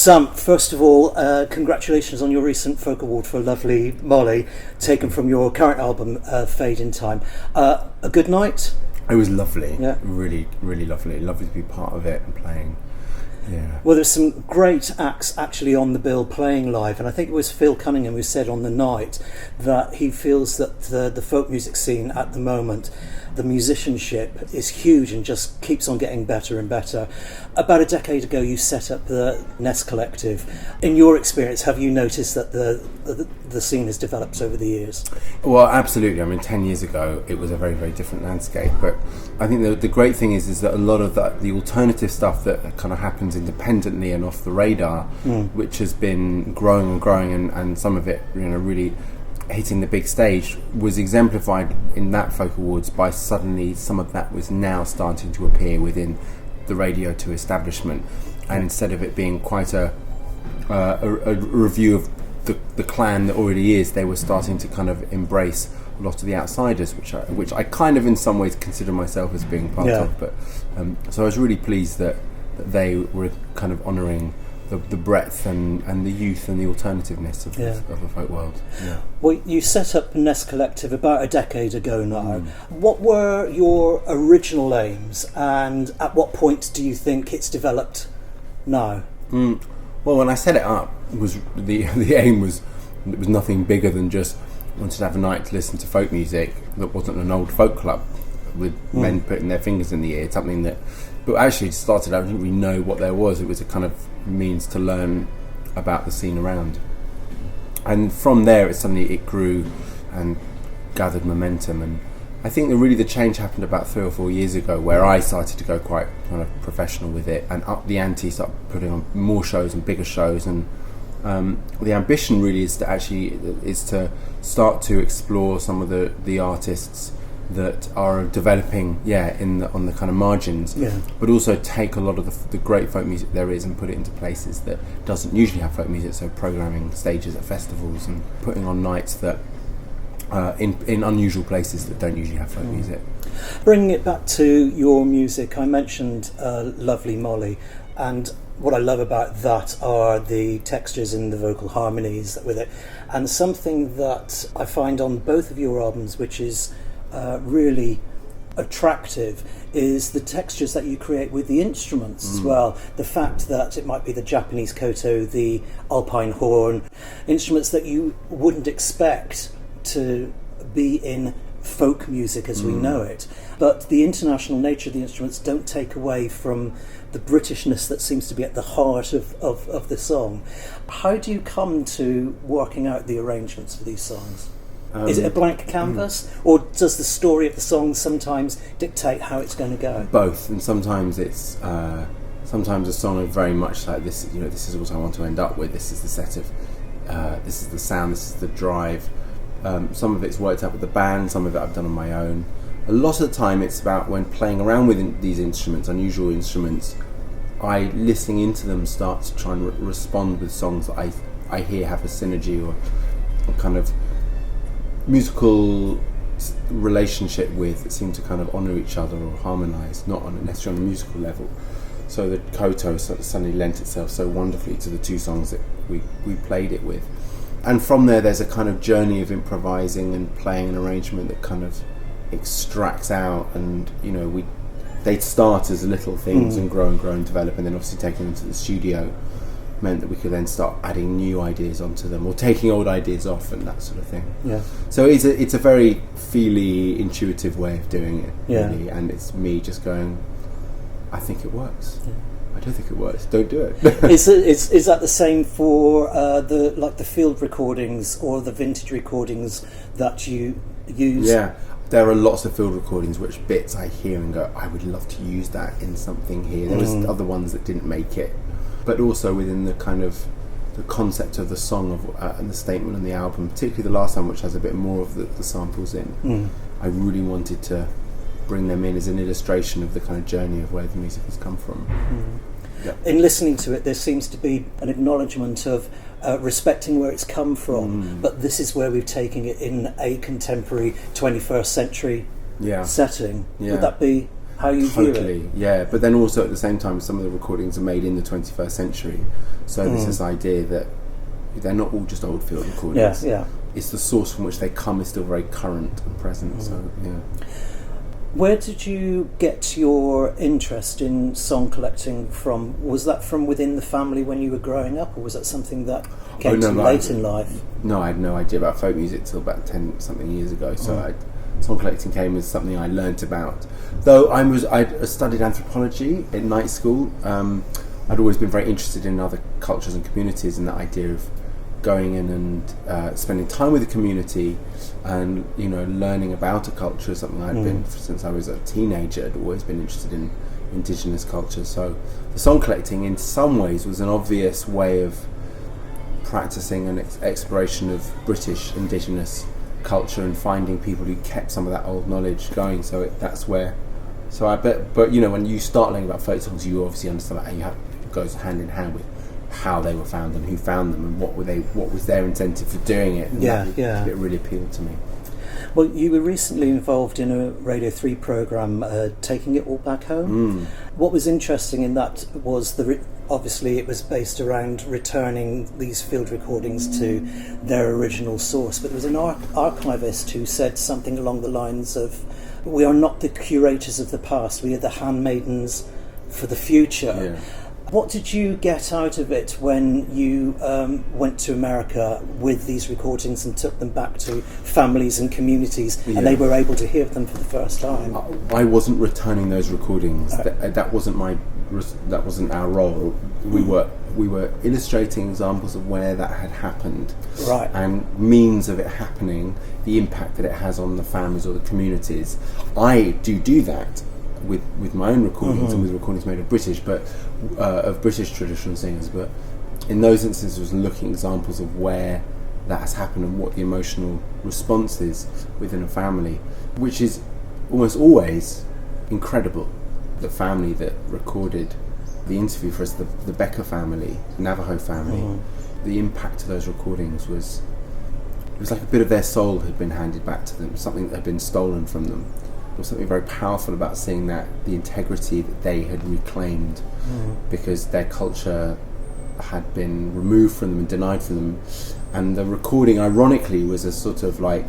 Sam, first of all, congratulations on your recent folk award for Lovely Molly, taken from your current album, Fade in Time. A good night? It was lovely. Yeah. Really, really lovely. Lovely to be part of it and playing. Yeah. Well, there's some great acts actually on the bill playing live, and I think it was Phil Cunningham who said on the night that he feels that the folk music scene at the moment, the musicianship is huge and just keeps on getting better and better. About a decade ago, you set up the Nest Collective. In your experience, have you noticed that the scene has developed over the years? Well, absolutely. I mean, 10 years ago, it was a very, very different landscape. But I think the great thing is that a lot of the alternative stuff that kind of happens independently and off the radar, which has been growing and growing, and some of it, really hitting the big stage, was exemplified in that folk awards by suddenly some of that was now starting to appear within the Radio 2 establishment, and instead of it being quite a review of the clan that already is, they were starting to kind of embrace a lot of the outsiders, which I kind of in some ways consider myself as being part of. But so I was really pleased that they were kind of honouring the breadth and the youth and the alternativeness of the folk world. Yeah. Well, you set up Nest Collective about a decade ago now. What were your original aims, and at what point do you think it's developed now? Well, when I set it up, the aim was nothing bigger than just wanted to have a night to listen to folk music that wasn't an old folk club with men putting their fingers in the ear. Something that, but actually started out, I didn't really know what there was. It was a kind of means to learn about the scene around, and from there it grew and gathered momentum. And I think the change happened about 3 or 4 years ago, where I started to go quite kind of professional with it and up the ante, start putting on more shows and bigger shows. And the ambition really is to start to explore some of the artists that are developing on the kind of margins, but also take a lot of the great folk music there is and put it into places that doesn't usually have folk music, so programming stages at festivals and putting on nights that in unusual places that don't usually have folk music. Bringing it back to your music, I mentioned Lovely Molly, and what I love about that are the textures and the vocal harmonies with it, and something that I find on both of your albums which is really attractive is the textures that you create with the instruments as well. The fact that it might be the Japanese koto, the alpine horn, instruments that you wouldn't expect to be in folk music as we know it, but the international nature of the instruments don't take away from the Britishness that seems to be at the heart of the song. How do you come to working out the arrangements for these songs? Is it a blank canvas, or does the story of the song sometimes dictate how it's going to go? Both, and sometimes it's sometimes a song is very much like this. This is what I want to end up with. This is the set of, this is the sound. This is the drive. Some of it's worked out with the band. Some of it I've done on my own. A lot of the time, it's about when playing around with these instruments, unusual instruments. Listening into them, start to try and respond with songs that I hear have a synergy or kind of musical relationship with, that seem to kind of honour each other or harmonise, not necessarily on a musical level. So the koto suddenly lent itself so wonderfully to the two songs that we played it with. And from there's a kind of journey of improvising and playing an arrangement that kind of extracts out, and they'd start as little things and grow and develop, and then obviously taking them to the studio meant that we could then start adding new ideas onto them or taking old ideas off and that sort of thing. Yeah. So it's a very feely, intuitive way of doing it, really, and it's me just going, I think it works. Yeah. I don't think it works. Don't do it. Is that the same for the field recordings or the vintage recordings that you use? Yeah. There are lots of field recordings which bits I hear and go, I would love to use that in something here. There was other ones that didn't make it, but also within the kind of the concept of the song and the statement on the album, particularly the last one, which has a bit more of the samples in. I really wanted to bring them in as an illustration of the kind of journey of where the music has come from. Yeah. In listening to it, there seems to be an acknowledgement of respecting where it's come from, but this is where we've taken it in a contemporary 21st century setting. Yeah. Would that be how you view it. Totally, yeah. But then also at the same time, some of the recordings are made in the 21st century. So there's this idea that they're not all just old field recordings. Yeah. It's the source from which they come is still very current and present. So, yeah. Where did you get your interest in song collecting from? Was that from within the family when you were growing up, or was that something that came to you late in life? No, I had no idea about folk music till about 10-something years ago. So song collecting came as something I learnt about. Though I studied anthropology in night school. I'd always been very interested in other cultures and communities, and that idea of going in and spending time with the community and learning about a culture is something I'd been since I was a teenager. I'd always been interested in indigenous culture. So the song collecting in some ways was an obvious way of practicing an exploration of British indigenous culture and finding people who kept some of that old knowledge going. So that's where. So I bet, but when you start learning about folk songs, you obviously understand that it goes hand in hand with how they were found and who found them and what was their incentive for doing it. And it really appealed to me. Well, you were recently involved in a Radio 3 programme, Taking It All Back Home. What was interesting in that was obviously it was based around returning these field recordings to their original source, but there was an archivist who said something along the lines of, we are not the curators of the past, we are the handmaidens for the future. Yeah. What did you get out of it when you went to America with these recordings and took them back to families and communities, and they were able to hear them for the first time? I wasn't returning those recordings. That wasn't our role. We were illustrating examples of where that had happened, right, and means of it happening, the impact that it has on the families or the communities. I do that with my own recordings and with recordings made of British traditional singers, but in those instances was looking at examples of where that has happened and what the emotional response is within a family, which is almost always incredible. The family that recorded the interview for us, the Becker family, Navajo family, the impact of those recordings was like a bit of their soul had been handed back to them, something that had been stolen from them. There was something very powerful about seeing that, the integrity that they had reclaimed because their culture had been removed from them and denied from them. And the recording, ironically, was a sort of like,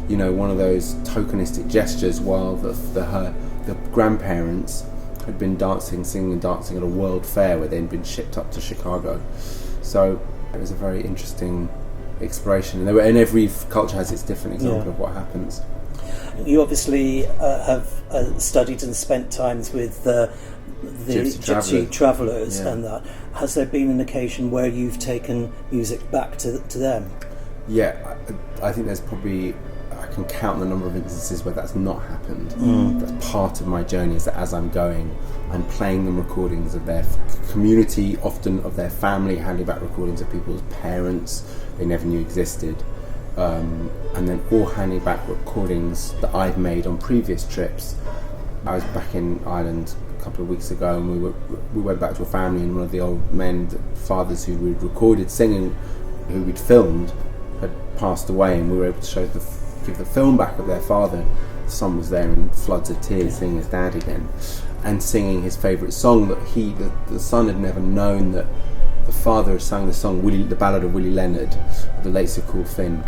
one of those tokenistic gestures while the grandparents had been singing and dancing at a world fair where they'd been shipped up to Chicago. So it was a very interesting exploration. And every culture has its different example of what happens. You obviously have studied and spent times with the Gypsy Travellers, and that. Has there been an occasion where you've taken music back to them? Yeah, I think there's probably, I can count the number of instances where that's not happened. That's part of my journey, is that as I'm going, I'm playing them recordings of their community, often of their family, handing back recordings of people's parents they never knew existed. And then all handing back recordings that I've made on previous trips. I was back in Ireland a couple of weeks ago, and we went back to a family, and one of the old men, the fathers who we'd recorded singing, who we'd filmed, had passed away, and we were able to give the film back of their father. The son was there in floods of tears, seeing his dad again, and singing his favourite song that the son had never known that the father had sung the song, the Ballad of Willie Leonard, the late Sir Cool Finn.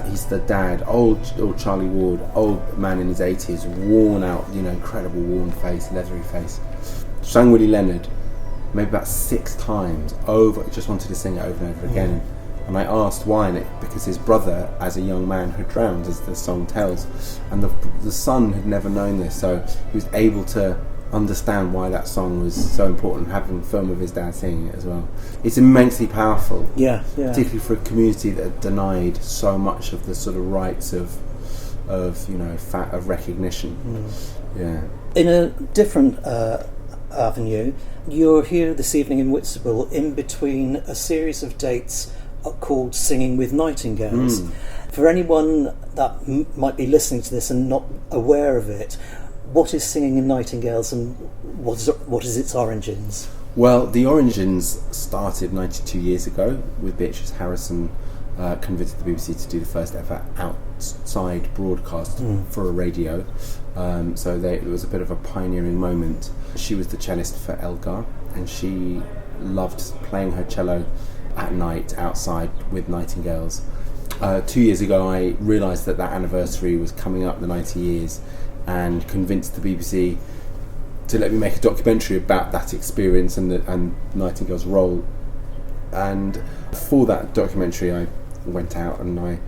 He's the dad, old Charlie Ward, old man in his 80s, worn out, incredible worn face, leathery face. Sang Willie Leonard maybe about 6 times over, just wanted to sing it over and over again. And I asked why, and because his brother, as a young man, had drowned, as the song tells, and the son had never known this, so he was able to understand why that song was so important, having the film of his dad singing it as well. It's immensely powerful, particularly for a community that had denied so much of the sort of rights of recognition. In a different avenue, you're here this evening in Whitstable in between a series of dates called Singing with Nightingales. For anyone that might be listening to this and not aware of it, what is Singing in Nightingales, and what is its origins? Well, the origins started 92 years ago with Beatrice Harrison convinced the BBC to do the first ever outside broadcast for a radio. It was a bit of a pioneering moment. She was the cellist for Elgar, and she loved playing her cello at night outside with nightingales. 2 years ago I realised that anniversary was coming up, the 90 years, and convinced the BBC to let me make a documentary about that experience and Nightingale's role. And for that documentary I went out and I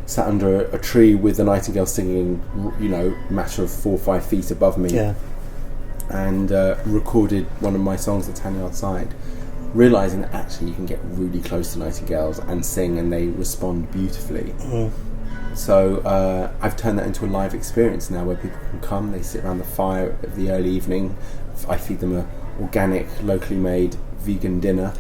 sat under a tree with the nightingale singing, a matter of 4 or 5 feet above me, and recorded one of my songs, The Tanyard Side, realising that actually you can get really close to nightingales and sing and they respond beautifully. So I've turned that into a live experience now, where people can come, they sit around the fire of the early evening. I feed them a organic, locally made vegan dinner.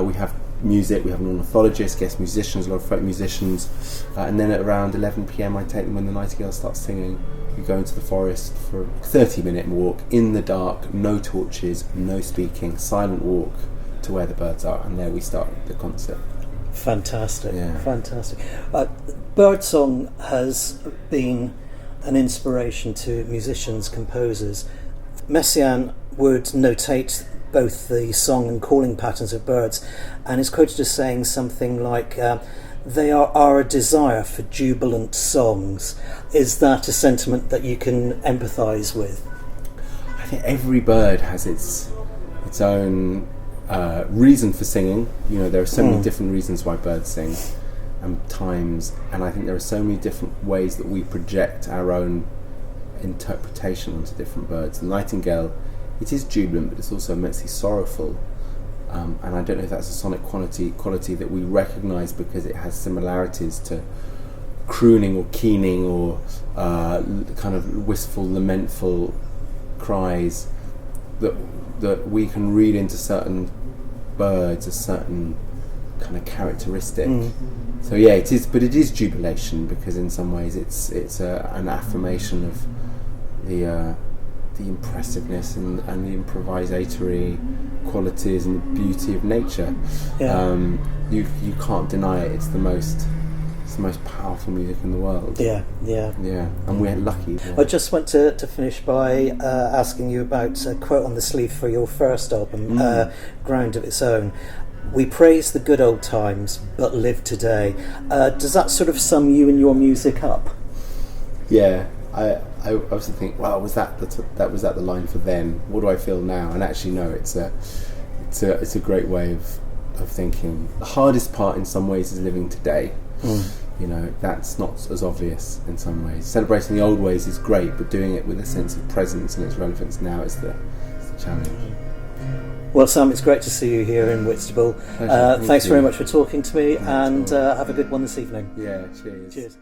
We have music, we have an ornithologist, guest musicians, a lot of folk musicians, and then at around 11 p.m. I take them, when the nightingale starts singing, we go into the forest for a 30-minute walk in the dark, no torches, no speaking, silent walk to where the birds are, and there we start the concert. Fantastic. Birdsong has been an inspiration to musicians, composers. Messiaen would notate both the song and calling patterns of birds, and is quoted as saying something like, they are a desire for jubilant songs. Is that a sentiment that you can empathise with? I think every bird has its own reason for singing. There are so many different reasons why birds sing, and times, and I think there are so many different ways that we project our own interpretation onto different birds. The nightingale, it is jubilant, but it's also immensely sorrowful, and I don't know if that's a sonic quality that we recognise because it has similarities to crooning or keening or kind of wistful, lamentful cries that we can read into certain birds, a certain kind of characteristic. So yeah, it is jubilation, because in some ways it's an affirmation of the impressiveness and the improvisatory qualities and the beauty of nature. You can't deny it. It's the most powerful music in the world. Yeah, and we're lucky. I just want to finish by asking you about a quote on the sleeve for your first album, Ground of Its Own. We praise the good old times, but live today. Does that sort of sum you and your music up? Yeah, I also think, wow, was that the line for then? What do I feel now? And actually, no, it's a great way of thinking. The hardest part in some ways is living today. That's not as obvious in some ways. Celebrating the old ways is great, but doing it with a sense of presence and its relevance now is the challenge. Well, Sam, it's great to see you here in Whitstable. Thanks very much for talking to me, and have a good one this evening. Yeah, cheers.